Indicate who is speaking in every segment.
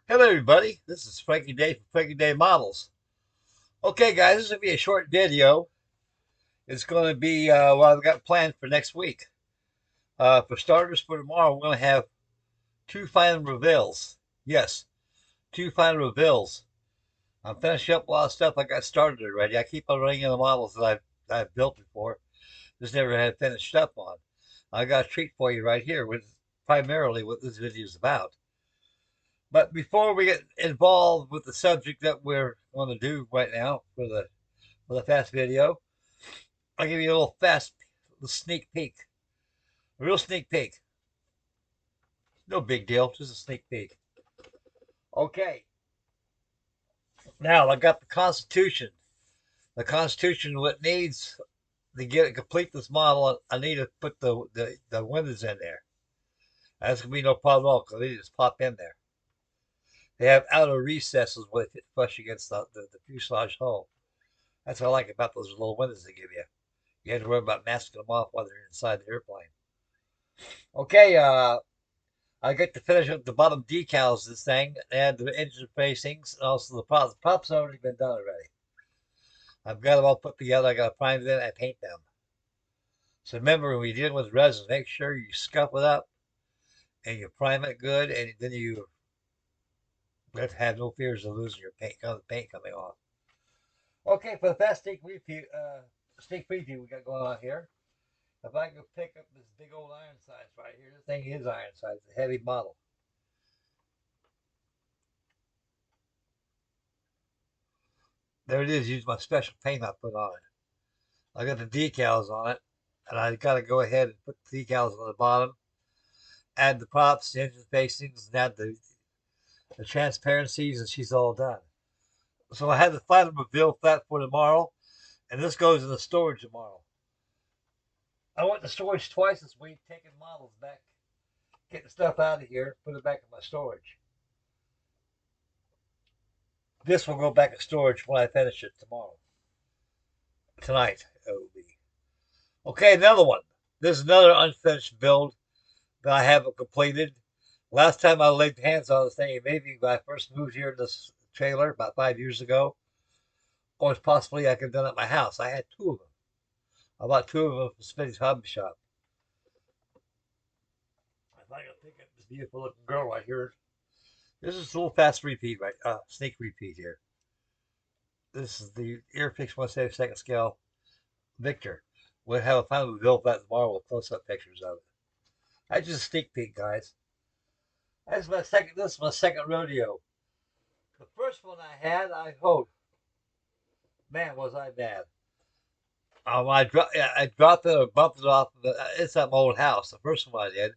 Speaker 1: Hello, everybody. This is Frankie Day from Frankie Day Models. Okay, guys, this will be a short video. It's going to be what I've got planned for next week. For starters, for tomorrow, we're going to have two final reveals. Yes, two final reveals. I'm finishing up a lot of stuff I got started already. I keep on running in the models that I've built before, just never had finished up on. I got a treat for you right here, with primarily what this video is about. But before we get involved with the subject that we're going to do right now for the fast video, I'll give you a little fast little sneak peek, a real sneak peek. No big deal, just a sneak peek. Okay, now I got the Constitution. The Constitution, what needs to complete this model, I need to put the windows in there. That's gonna be no problem at all because they just pop in there. They have outer recesses where they fit flush against the fuselage hull. That's what I like about those little windows they give you. You have to worry about masking them off while they're inside the airplane. Okay, I get to finish up the bottom decals of this thing and the engine facings and also the props. The props have already been done already. I've got them all put together. I got to prime them and paint them. So remember, when you're dealing with resin, make sure you scuff it up and you prime it good, and then you have to have no fears of losing your paint coming off. Okay, for the fast sneak preview we got going on here. If I could pick up this big old iron sights right here, this thing is iron sights, a heavy model. There it is. Use my special paint I put on it. I got the decals on it, and I got to go ahead and put the decals on the bottom, add the props, the engine facings, and add the transparencies, and she's all done. So I had the final reveal flat for tomorrow, and this goes in the storage tomorrow. I went to storage twice this week, taking models back, getting stuff out of here, put it back in my storage. This will go back in storage when I finish it tomorrow. Tonight, it will be. Okay, another one. This is another unfinished build that I haven't completed. Last time I laid hands on this thing, maybe when I first moved here in this trailer about 5 years ago, or possibly I could have done it at my house. I had two of them. I bought two of them from Smitty's Hobby Shop. If I can pick up this beautiful looking girl right here. This is a little fast repeat, right? Sneak repeat here. This is the Airfix 1/72 scale Victor. We'll have a final reveal of that tomorrow with close-up pictures of it. That's just a sneak peek, guys. This is my second rodeo. The first one I had, I hope. Man, was I mad. I dropped it or bumped it off. It's that old house. The first one I did.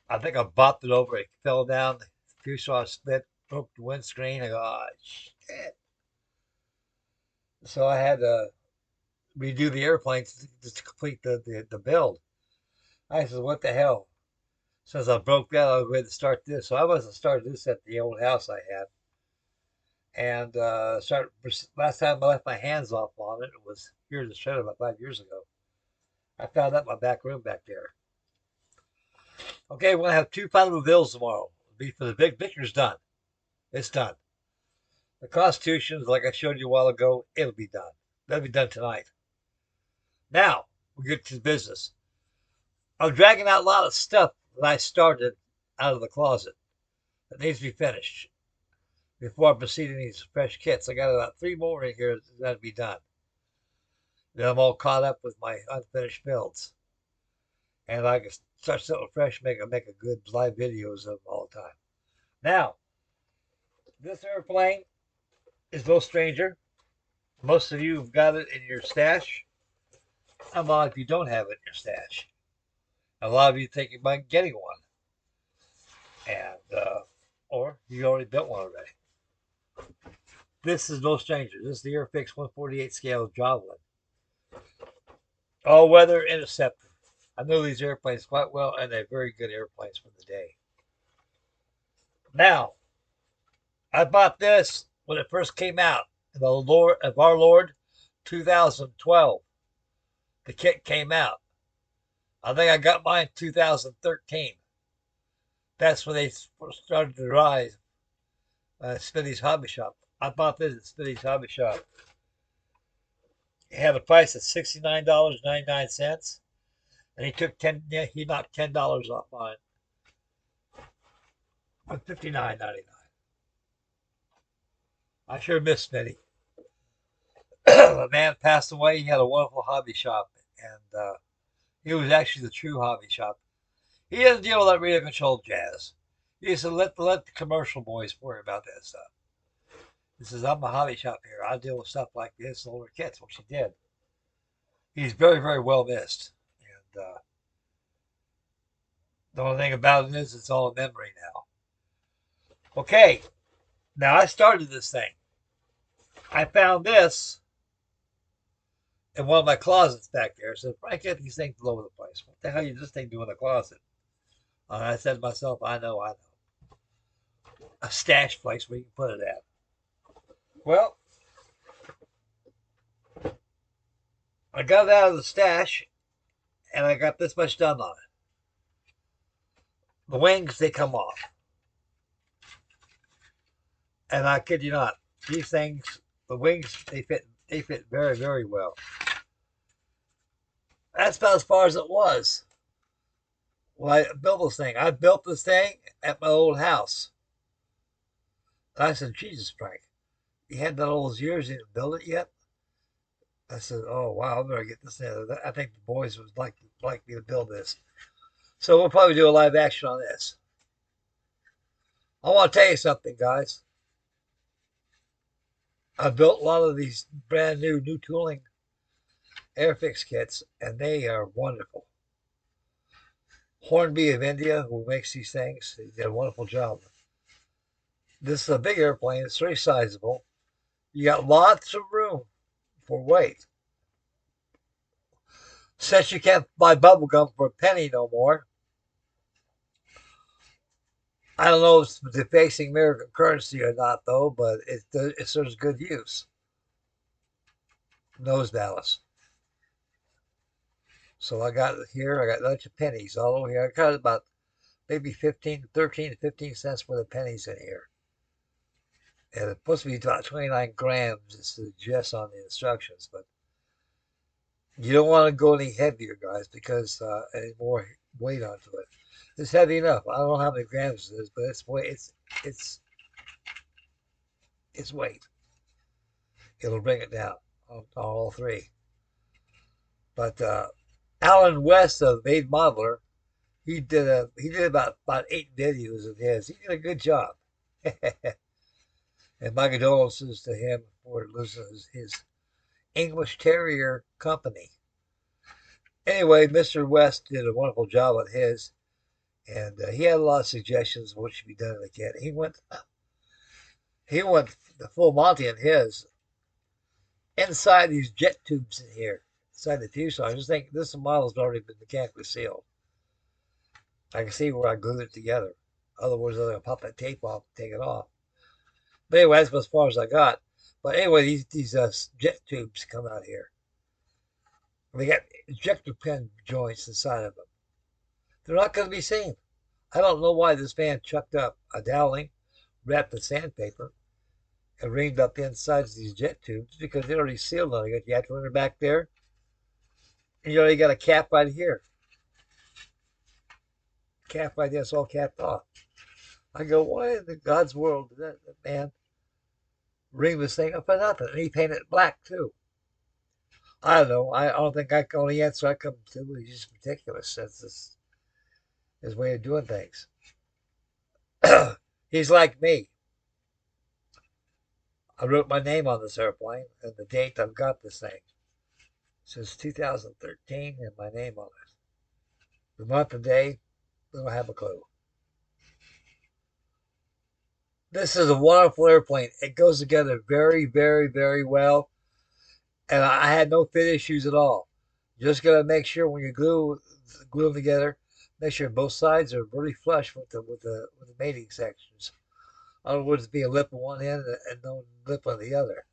Speaker 1: I think I bopped it over. It fell down. The fuselage split, broke the windscreen. I go, oh, shit. So I had to redo the airplane to complete the build. I said, what the hell? Since I broke that, I'll go ahead and start this. So I must have started this at the old house I had. And last time I left my hands off on it, it was here in the shed about 5 years ago. I found that in my back room back there. Okay, we're going to have two final reveals tomorrow. For the big picture's done. It's done. The Constitutions, like I showed you a while ago, it'll be done. That'll be done tonight. Now, we get to business. I'm dragging out a lot of stuff that I started out of the closet that needs to be finished before I proceed in these fresh kits. I got about 3 more in here that got to be done. Then I'm all caught up with my unfinished builds. And I can start something fresh, make a good live videos of them all the time. Now, this airplane is no stranger. Most of you have got it in your stash. A lot of you don't have it in your stash. A lot of you think about getting one, and or you already built one already. This is no stranger. This is the Airfix 148 scale Javelin, all weather interceptor. I know these airplanes quite well, and they're very good airplanes for the day. Now, I bought this when it first came out, the Lord of our Lord 2012. The kit came out. I think I got mine in 2013. That's when they started to rise. Smitty's Hobby Shop. I bought this at Smitty's Hobby Shop. It had a price of $69.99, and he took 10. Yeah, he knocked $10 off mine. I'm $59.99. I sure miss Smitty. The man passed away. He had a wonderful hobby shop, and he was actually the true hobby shop. He didn't deal with that radio controlled jazz. He used to let the commercial boys worry about that stuff. He says, "I'm a hobby shop here. I deal with stuff like this and older kids," which he did. He's very, very well missed, and the only thing about it is it's all a memory now. Okay, now I started this thing. I found this in one of my closets back there. I said, "Frank, get these things all over the place. What the hell is this thing doing in the closet?" And I said to myself, I know. A stash place where you can put it at. Well, I got it out of the stash, and I got this much done on it. The wings, they come off. And I kid you not, these things, the wings, they fit very, very well. That's about as far as it was. Well, I built this thing. I built this thing at my old house. And I said, "Jesus, Frank, you had that all those years, you didn't build it yet?" I said, "Oh, wow, I better get this in. I think the boys would like me to build this." So we'll probably do a live action on this. I want to tell you something, guys. I built a lot of these brand new tooling Airfix kits, and they are wonderful. Hornby of India, who makes these things, he did a wonderful job. This is a big airplane. It's very sizable. You got lots of room for weight. Since you can't buy bubble gum for a penny no more, I don't know if it's defacing American currency or not, though, but it serves good use. Nose ballast. So I got it here. I got a bunch of pennies all over here. I got about maybe 13 to 15 cents worth of pennies in here. And it's supposed to be about 29 grams, it suggests on the instructions, but you don't want to go any heavier, guys, because any more weight onto it. It's heavy enough. I don't know how many grams it is, but it's weight. It's weight. It'll bring it down on all three. But Alan West of Made Modeler, he did about 8 videos of his. He did a good job. And my condolences to him for losing his English Terrier company. Anyway, Mr. West did a wonderful job on his, and he had a lot of suggestions of what should be done in the kit. He went the full Monty on his. Inside these jet tubes in here, inside the fuselage, I just think this model's already been mechanically sealed. I can see where I glued it together. Otherwise, I'm going to pop that tape off and take it off. But anyway, that's as far as I got. But anyway, these jet tubes come out here. They got ejector pin joints inside of them. They're not going to be seen. I don't know why this man chucked up a dowling, wrapped with sandpaper, and ringed up the insides of these jet tubes because they're already sealed on it. You have to run it back there, and you already got a cap right here. Cap right there, it's all capped off. I go, why in God's world did that man ring this thing up for nothing? And he painted it black too. I don't know. I don't think I can only answer I come to. He's just ridiculous. That's his way of doing things. He's like me. I wrote my name on this airplane and the date I've got this thing. It says 2013 and my name on it. The month and day, I don't have a clue. This is a wonderful airplane. It goes together very, very, very well. And I had no fit issues at all. You just got to make sure when you glue them together, make sure both sides are really flush with the mating sections. In other words, be a lip on one end and no lip on the other.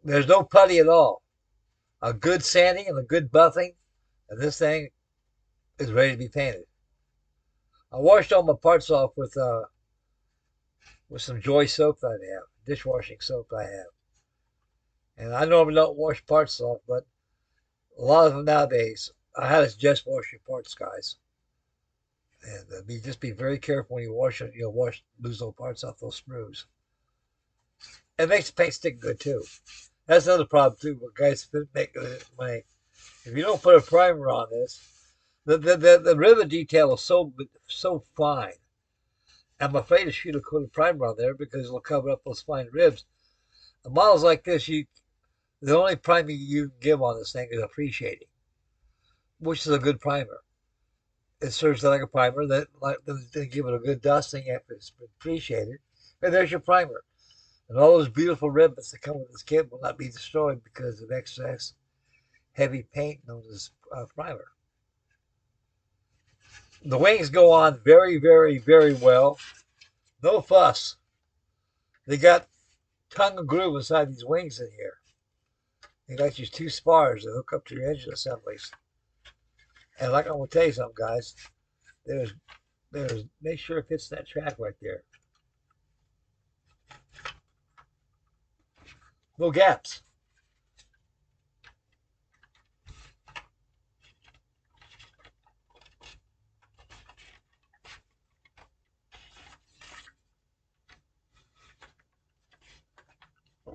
Speaker 1: There's no putty at all. A good sanding and a good buffing, and this thing is ready to be painted. I washed all my parts off with some Joy soap that I have, dishwashing soap I have. And I normally don't wash parts off, but a lot of them nowadays, I had to just wash your parts, guys. And just be very careful when you wash it. You'll lose those parts off those screws. It makes the paint stick good too. That's another problem too. But guys, if you don't put a primer on this, the rivet detail is so fine. I'm afraid to shoot a coat of primer on there because it'll cover up those fine ribs. The models like this, the only primer you can give on this thing is appreciating, which is a good primer. It serves like a primer that then give it a good dusting after it's been appreciated. And there's your primer. And all those beautiful ribbons that come with this kit will not be destroyed because of excess heavy paint known as primer. The wings go on very, very, very well. No fuss. They got tongue and groove inside these wings in here. They got these two spars that hook up to your engine assemblies. And like I'm going to tell you something, guys, make sure it fits that track right there. No gaps.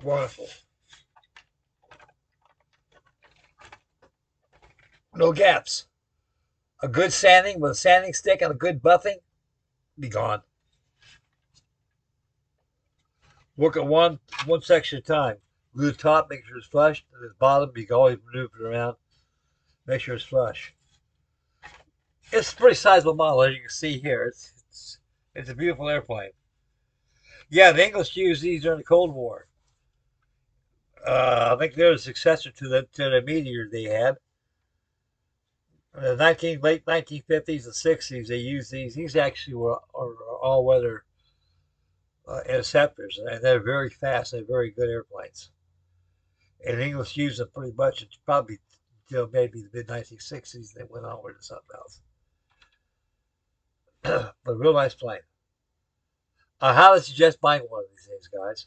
Speaker 1: Wonderful. No gaps. A good sanding with a sanding stick and a good buffing, be gone. Work at one section at a time. Glue the top, make sure it's flush. And the bottom, you can always maneuver it around. Make sure it's flush. It's a pretty sizable model, as you can see here. It's a beautiful airplane. Yeah, the English used these during the Cold War. I think they're the successor to the Meteor they had. In the late 1950s and 60s, they used these. These actually were all-weather interceptors, and they're very fast. They're very good airplanes. And the English used them pretty much. It's probably until maybe the mid-1960s. They went onward to something else. But a real nice plane. I highly suggest buying one of these things, guys.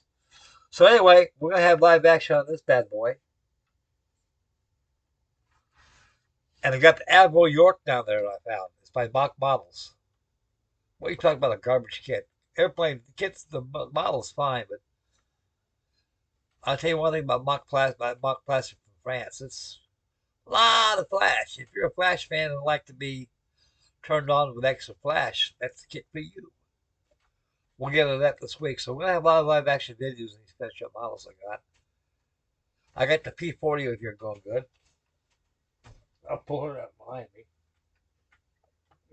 Speaker 1: So anyway, we're going to have live action on this bad boy. And I got the Admiral York down there that I found. It's by Mock Models. What are you talking about, a garbage kit? Airplane kits, the model's fine, but I'll tell you one thing about Mock Plastic from France. It's a lot of flash. If you're a flash fan and like to be turned on with extra flash, that's the kit for you. We'll get into that this week. So we're going to have a lot of live action videos in these special models I got. I got the P40 if you're going good. I'll pull her up behind me.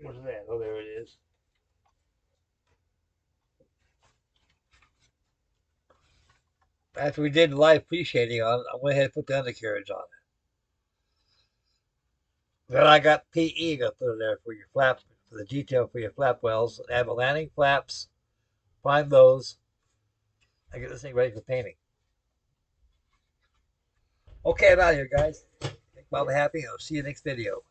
Speaker 1: Where's that? Oh, there it is. After we did the live appreciating on it, I went ahead and put the undercarriage on it. Then I got PE to put in there for your flap, for the detail for your flap wells. Add the landing flaps, prime those, and get this thing ready for painting. Okay, I'm out of here, guys. Make Bob happy, and I'll see you next video.